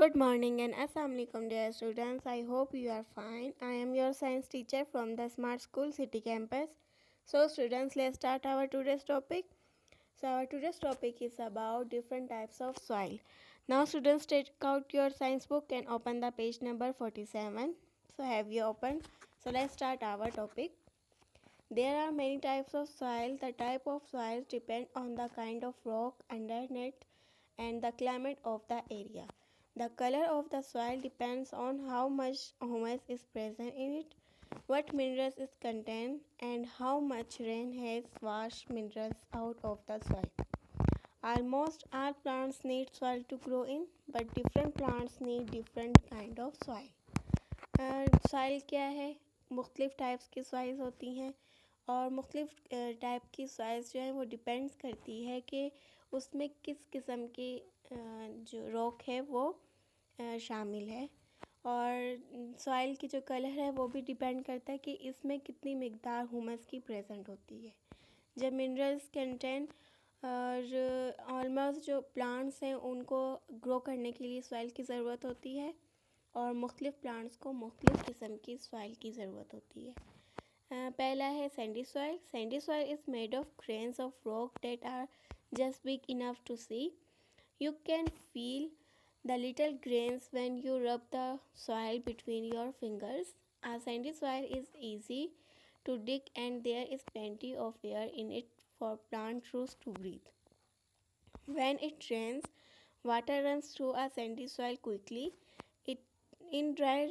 Good morning and Assalamualaikum dear students. I hope you are fine. I am your science teacher from the Smart School City Campus. So students, let's start our today's topic. So our today's topic is about different types of soil. Now students, take out your science book and open the page number 47. So have you opened? So let's start our topic. There are many types of soil. The type of soil depend on the kind of rock underneath and the climate of the area. The color of the soil depends on how much humus is present in it, what minerals is contained, and how much rain has washed minerals out of the soil. Almost all plants need soil to grow in, but different plants need different kind of soil. Soil क्या है? मुख्तलिफ़ types की soils होती हैं और मुख्तलिफ़ type की soils जो है वो डिपेंड्स करती है कि उसमें किस किस्म की जो रॉक है वो शामिल है। और सॉइल की जो कलर है वो भी डिपेंड करता है कि इसमें कितनी मिकदार हुमस की प्रेजेंट होती है। जब मिनरल्स कंटेंट और ऑलमोस्ट जो प्लांट्स हैं उनको ग्रो करने के लिए सॉइल की ज़रूरत होती है और मुख्तलिफ़ प्लांट्स को मुख्तलिफ़ किस्म की सॉइल की ज़रूरत होती है। पहला है sandy soil. Sandy soil is made of grains of rock that are just big enough to see. You can feel the little grains when you rub the soil between your fingers. A sandy soil is easy to dig and there is plenty of air in it for plant roots to breathe. When it rains, water runs through a sandy soil quickly. It, in dry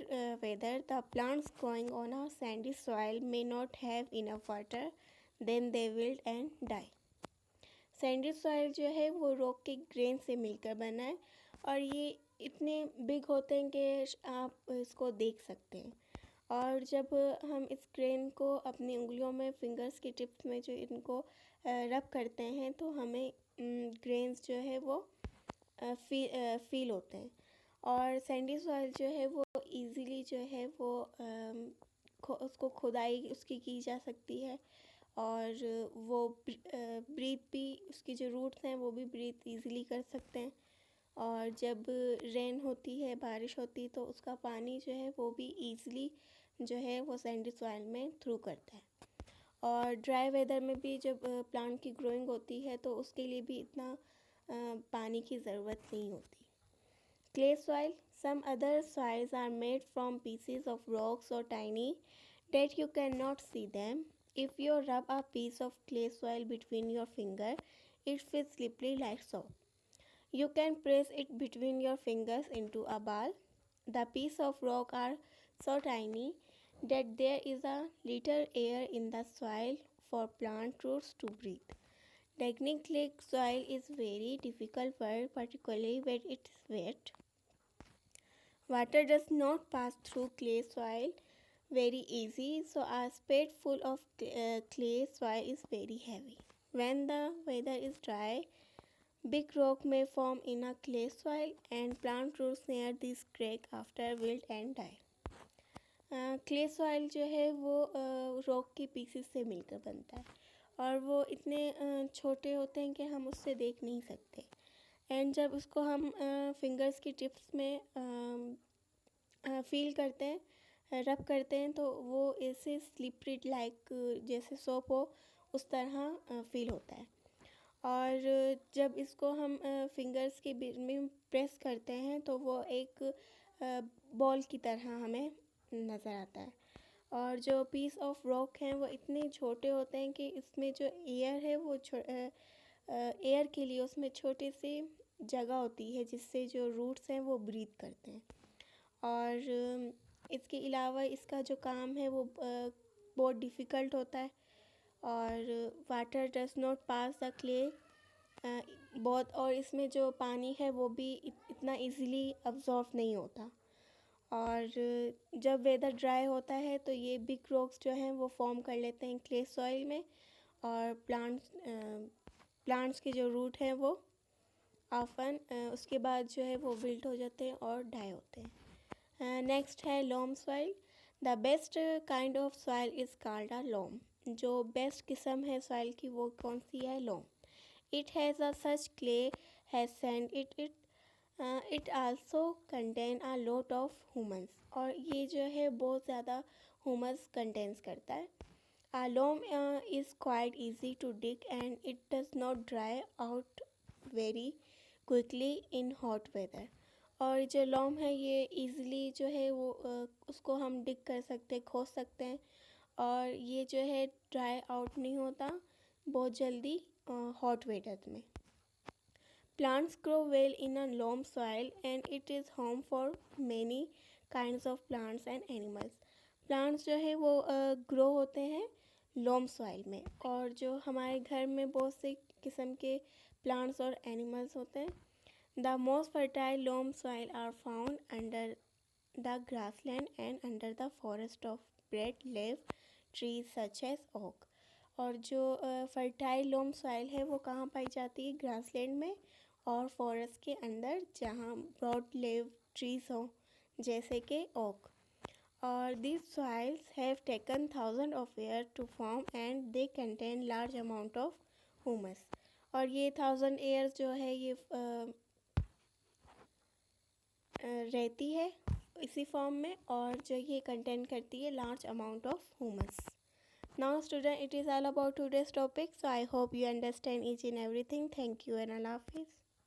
weather, the plants growing on a sandy soil may not have enough water, then they wilt and die. Sandy soil जो है वो rock के grain से मिलकर बना है और ये इतने बिग होते हैं कि आप इसको देख सकते हैं। और जब हम इस ग्रेन को अपनी उंगलियों में फिंगर्स की टिप्स में जो इनको रब करते हैं तो हमें ग्रेन्स जो है वो फील होते हैं। और सैंडी सॉइल जो है वो इजीली जो है वो उसको खुदाई उसकी की जा सकती है और वो ब्रीथ भी उसकी जो रूट्स हैं वो भी ब्रीथ इजीली कर सकते हैं। और जब रेन होती है बारिश होती है तो उसका पानी जो है वो भी इजीली जो है वो सैंडी सॉइल में थ्रू करता है। और ड्राई वेदर में भी जब प्लांट की ग्रोइंग होती है तो उसके लिए भी इतना पानी की ज़रूरत नहीं होती। Clay soil. Some other soils are made from pieces of rocks or tiny that you cannot see them. If you rub a piece of clay soil between your finger, it feels slippery like soap. You can press it between your fingers into a ball. The piece of rock are so tiny that there is a little air in the soil for plant roots to breathe. Digging clay soil is very difficult work, particularly when it is wet. Water does not pass through clay soil very easy, so a spade full of clay soil is very heavy. When the weather is dry, big rock may form in a clay soil and plant roots near this crack after wilt and die. Clay soil जो है वो rock के pieces से मिलकर बनता है और वो इतने छोटे होते हैं कि हम उससे देख नहीं सकते। एंड जब उसको हम फिंगर्स की टिप्स में फील करते हैं रब करते हैं तो वो ऐसे स्लिपरी लाइक जैसे सोप हो उस तरह फील होता है। और जब इसको हम फिंगर्स के बीच में प्रेस करते हैं तो वो एक बॉल की तरह हमें नज़र आता है। और जो पीस ऑफ रॉक हैं वो इतने छोटे होते हैं कि इसमें जो एयर है वो एयर के लिए उसमें छोटी सी जगह होती है जिससे जो रूट्स हैं वो ब्रीथ करते हैं। और इसके अलावा इसका जो काम है वो बहुत डिफ़िकल्ट होता है और water does not pass the clay बहुत और इसमें जो पानी है वो भी इतना इजीली अब्जॉर्व नहीं होता। और जब वेदर ड्राई होता है तो ये बिग रॉक्स जो हैं वो फॉर्म कर लेते हैं क्ले सॉइल में और प्लांट्स के जो रूट हैं वो ऑफन उसके बाद जो है वो विल्ट हो जाते हैं और डाई होते हैं। नेक्स्ट है loam soil. The best kind of soil is called a loam. जो बेस्ट किस्म है सॉइल की वो कौन सी है? Loam. It has a such clay has sand it it also contain a lot of humus, और ये जो है बहुत ज़्यादा ह्यूमस कंटेंस करता है. लोम is quite easy to dig and it does not dry out very quickly in hot weather. और जो लोम है ये easily जो है वो उसको हम डिग कर सकते हैं, खोद सकते हैं, और ये जो है ड्राई आउट नहीं होता बहुत जल्दी हॉट वेदर में. Plants grow well in a loam soil and it is home for many kinds of plants and animals. Plants जो है वो ग्रो होते हैं लोम सॉइल में, और जो हमारे घर में बहुत से किस्म के प्लांट्स और एनिमल्स होते हैं. The most fertile loam soil are found under the grassland and under the forest of broad leaf trees such as oak. और जो फर्टाइल लोम सॉइल है वो कहाँ पाई जाती है? ग्रासलैंड में और फॉरेस्ट के अंदर जहाँ ब्रॉड लीव ट्रीज हों जैसे कि ओक. और these soils have taken thousands of years to form and they contain large amount of humus. और ये 1000 years जो है ये रहती है इसी फॉर्म में, और जो ये कंटेन करती है large amount of humus. Now student, it is all about today's topic, so I hope you understand each and everything. Thank you and Allah Hafiz.